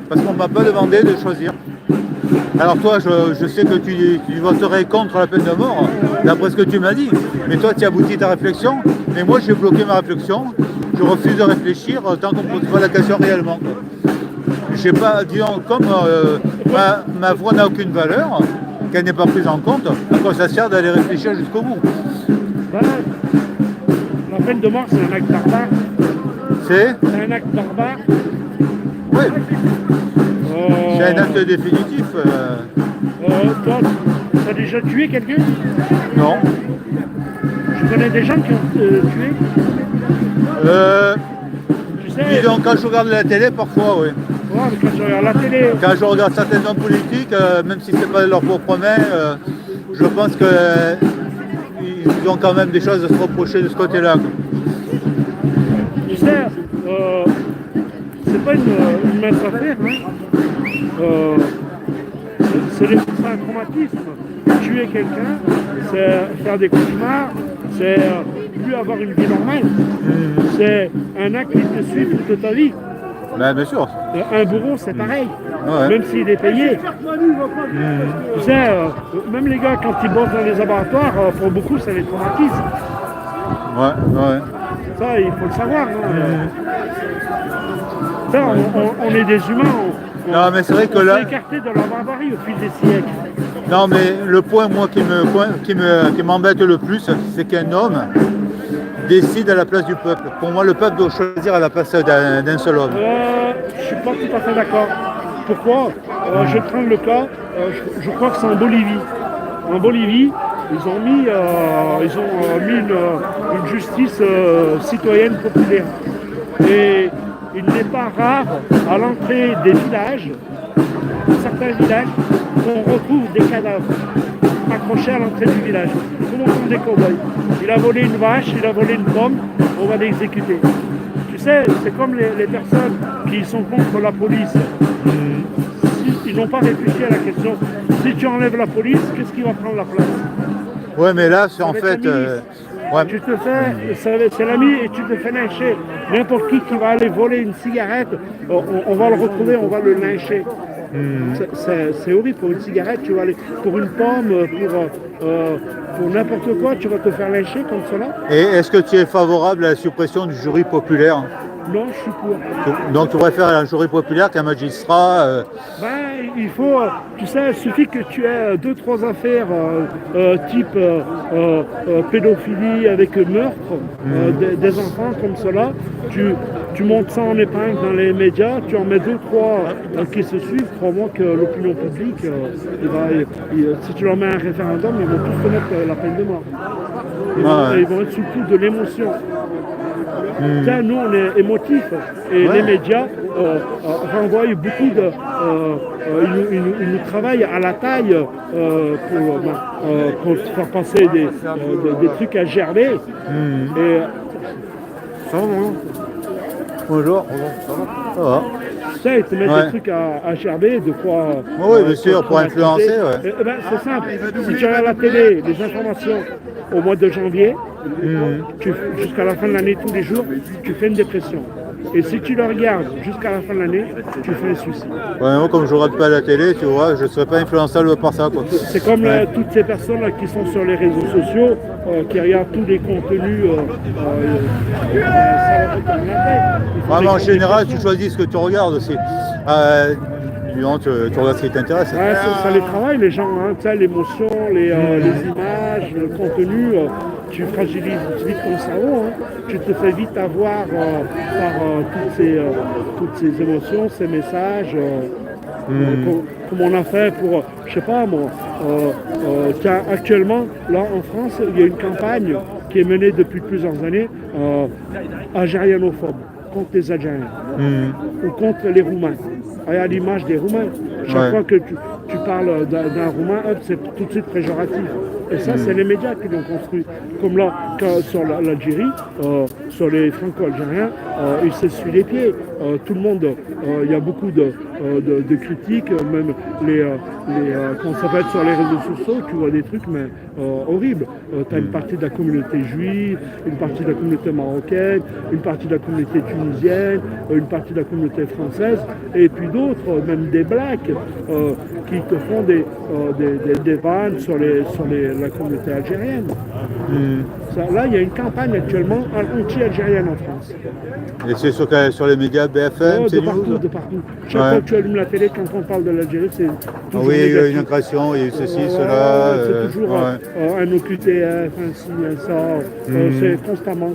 S1: parce qu'on ne m'a pas demandé de choisir. Alors toi, je sais que tu voterais contre la peine de mort, d'après ce que tu m'as dit. Mais toi, tu as abouti ta réflexion, et moi, j'ai bloqué ma réflexion. Je refuse de réfléchir tant qu'on ne pose pas la question réellement. Je sais pas, disons, comme ma voix n'a aucune valeur, qu'elle n'est pas prise en compte, à quoi ça sert d'aller réfléchir jusqu'au bout?
S2: La peine de mort, c'est un acte barbare. C'est un acte barbare.
S1: Oui. C'est un acte définitif.
S2: Toi, tu as déjà tué quelqu'un?
S1: Non.
S2: Je connais des gens qui ont tué. Tu sais,
S1: disons, quand je regarde la télé, parfois, oui.
S2: Mais quand je regarde la télé.
S1: Quand je regarde certains hommes politiques, même si c'est pas de leur propre main, je pense qu'ils ont quand même des choses à se reprocher de ce côté-là.
S2: Tu sais, c'est pas une mince affaire, c'est un traumatisme. Tuer quelqu'un, c'est faire des cauchemars, c'est plus avoir une vie normale. C'est un acte qui te suit toute ta vie.
S1: Bien sûr.
S2: Un bourreau, c'est pareil, même s'il est payé. Tu sais, même les gars, quand ils bossent dans les abattoirs, pour beaucoup, ça les traumatise. Ça, il faut le savoir. Ça, on est des humains.
S1: Non, mais c'est vrai que
S2: on
S1: là...
S2: s'est écarté de la barbarie au fil des siècles.
S1: Non, mais le point, moi, qui m'embête le plus, c'est qu'un homme décide à la place du peuple. Pour moi, le peuple doit choisir à la place d'un seul homme.
S2: Je ne suis pas tout à fait d'accord. Pourquoi? Je prends le cas, je crois que c'est en Bolivie. En Bolivie, ils ont mis une justice citoyenne populaire. Et il n'est pas rare, à l'entrée des villages, dans certains villages, on retrouve des cadavres accrochés à l'entrée du village. Tout le monde sont des cow-boys. Il a volé une vache, il a volé une pomme, on va l'exécuter. Tu sais, c'est comme les personnes qui sont contre la police. Ils n'ont pas réfléchi à la question. Si tu enlèves la police, qu'est-ce qui va prendre la place?
S1: Ouais, mais là, c'est en fait...
S2: Tu te fais, c'est l'ami et tu te fais lyncher. N'importe qui va aller voler une cigarette, on va le retrouver, on va le lyncher. C'est horrible. Pour une cigarette, tu vas aller pour une pomme, pour n'importe quoi, tu vas te faire lyncher comme cela.
S1: Et est-ce que tu es favorable à la suppression du jury populaire?
S2: Non, je suis pour.
S1: Donc tu préfères un jury populaire qu'un magistrat
S2: Ben, il faut, tu sais, il suffit que tu aies 2-3 affaires type pédophilie avec meurtre des enfants comme cela. Tu montes ça en épingle dans les médias, tu en mets 2-3 qui se suivent. Crois-moi que l'opinion publique, si tu leur mets un référendum, ils vont tous te mettre la peine de mort. Ils vont être sous le coup de l'émotion. Tiens, nous, on est émotifs et les médias renvoient beaucoup de... ils nous travaillent à la taille pour faire passer des trucs à gerber. Et, ça va, non?
S1: Bonjour. Ça va.
S2: Ça, ils te mettent des trucs à gerber, de quoi...
S1: Oui, bien sûr, pour influencer.
S2: Ben, c'est simple. Si tu regardes la télé, les informations au mois de janvier, jusqu'à la fin de l'année, tous les jours, tu fais une dépression. Et si tu le regardes jusqu'à la fin de l'année, tu fais un suicide.
S1: Ouais, moi, comme je ne regarde pas la télé, tu vois, je ne serais pas influençable par ça.
S2: C'est comme toutes ces personnes là, qui sont sur les réseaux sociaux, qui regardent tous les contenus.
S1: Vraiment, en général, tu choisis ce que tu regardes aussi. Tu regardes ce qui t'intéresse.
S2: Ouais, ça les travaille, les gens, hein, tu sais, l'émotion, les images, le contenu. Tu fragilises vite ton cerveau, hein. Tu te fais vite avoir par toutes ces émotions, ces messages. Comme on a fait pour, je sais pas moi, actuellement, là en France, il y a une campagne qui est menée depuis plusieurs années, algérianophobe, contre les Algériens, ou contre les Roumains. Regarde l'image des Roumains. Chaque fois que tu parles d'un Roumain, c'est tout de suite péjoratif. Et ça, c'est les médias qui l'ont construit. Comme là, sur l'Algérie, sur les franco-algériens, ils s'essuient les pieds. Tout le monde, il y a beaucoup de critiques, même quand ça va être sur les réseaux sociaux, tu vois des trucs mais horribles. Tu as une partie de la communauté juive, une partie de la communauté marocaine, une partie de la communauté tunisienne, une partie de la communauté française, et puis d'autres, même des blacks, qui te font des vannes sur la communauté algérienne. Là, il y a une campagne actuellement anti-algérienne en France.
S1: Et c'est sur les médias BFM,
S2: de partout. Chaque fois que tu allumes la télé, quand on parle de l'Algérie, c'est toujours
S1: oui,
S2: négatif.
S1: une agression, il y a eu ceci, cela.
S2: C'est toujours un OQTF, un ci, un ça. C'est constamment.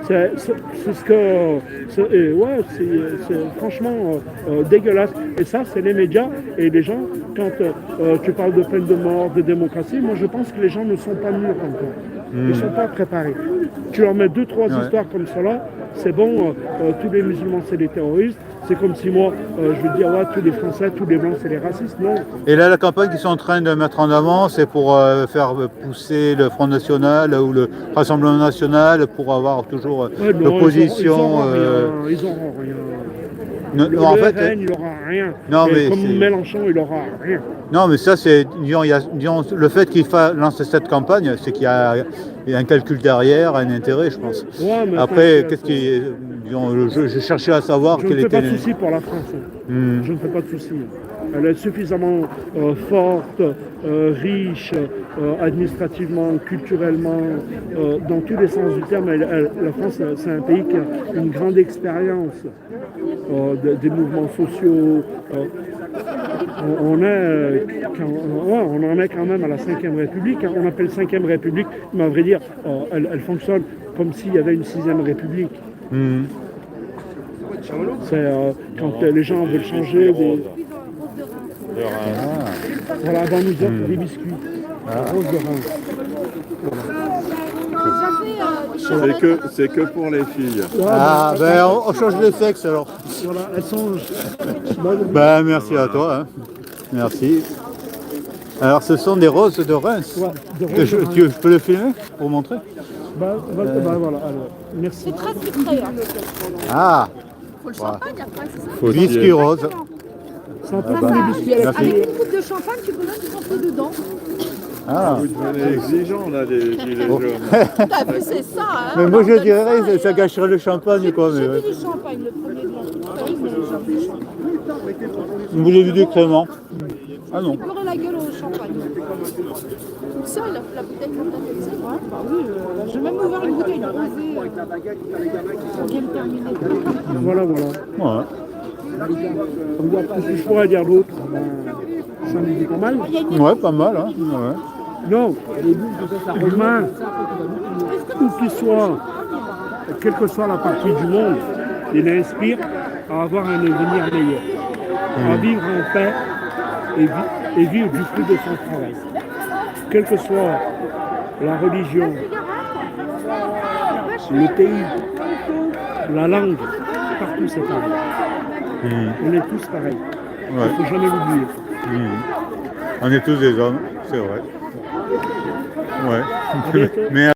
S2: C'est ce que... c'est franchement dégueulasse. Et ça, c'est les médias et les gens, quand tu parles de peine de mort, de démocratie, moi je pense que les gens ne sont pas mûrs encore. Ils ne sont pas préparés. Tu leur mets 2-3 histoires comme cela, c'est bon, tous les musulmans c'est des terroristes. C'est comme si moi, je veux dire, tous les Français, tous les Blancs, c'est les racistes. Non.
S1: Et là, la campagne qu'ils sont en train de mettre en avant, c'est pour faire pousser le Front National ou le Rassemblement National pour avoir toujours l'opposition.
S2: Ils n'auront rien.
S1: En fait,
S2: RN, il n'aura rien.
S1: Non, mais
S2: comme Mélenchon, il n'aura rien.
S1: Non, mais ça, c'est le fait qu'il lance cette campagne, c'est qu'il y a un calcul derrière, un intérêt, je pense.
S2: Ouais, mais
S1: après, je cherchais à savoir quel était...
S2: Je ne fais pas de soucis pour la France. Je ne fais pas de soucis. Elle est suffisamment forte, riche, administrativement, culturellement, dans tous les sens du terme. La France, c'est un pays qui a une grande expérience des mouvements sociaux. On en est quand même à la 5e République. On appelle 5e République, mais à vrai dire, elle fonctionne comme s'il y avait une 6e République. C'est quand les gens veulent changer des... Voilà, dans nous offre des biscuits. Rose de Reims.
S3: C'est que pour les filles.
S1: On change de sexe alors.
S2: Voilà, elles sont...
S1: Merci à toi. Hein. Merci. Alors ce sont des roses de Reims. Je peux le filmer pour montrer?
S2: Voilà, alors, merci.
S4: C'est très sucré.
S3: Faut
S4: le champagne après, c'est ça?
S1: Biscuits roses.
S2: Ça plein des biscuits à la
S4: Avec une coupe de champagne, tu peux mettre un peu dedans.
S3: Vous devenez exigeants là, les gilets jaunes.
S4: T'as vu, c'est ça, hein?
S1: Mais moi je dirais ça gâcherait le champagne quoi.
S4: J'ai vu du champagne le premier de l'entreprise, mais j'ai vu du champagne.
S1: Vous avez vu du crément? Ah non.
S4: J'ai pleuré la gueule au champagne. Toute seule, la bouteille qu'on t'a fait. Ouais, bah oui, j'ai même ouvert une bouteille de rosé pour bien le terminer.
S2: Voilà.
S1: Ouais.
S2: Qu'est-ce que je pourrais dire d'autre? Ça me dit pas mal.
S1: Ouais, pas mal. Hein. Ouais.
S2: Non, humain, où qu'il soit, quelle que soit la partie du monde, il inspire à avoir un avenir meilleur, à vivre en paix et vivre du fruit de son travail. Quelle que soit la religion, le pays, la langue, partout c'est pareil. On est tous pareils. Il ne faut jamais l'oublier.
S1: On est tous des hommes, c'est vrai. Ouais. Mais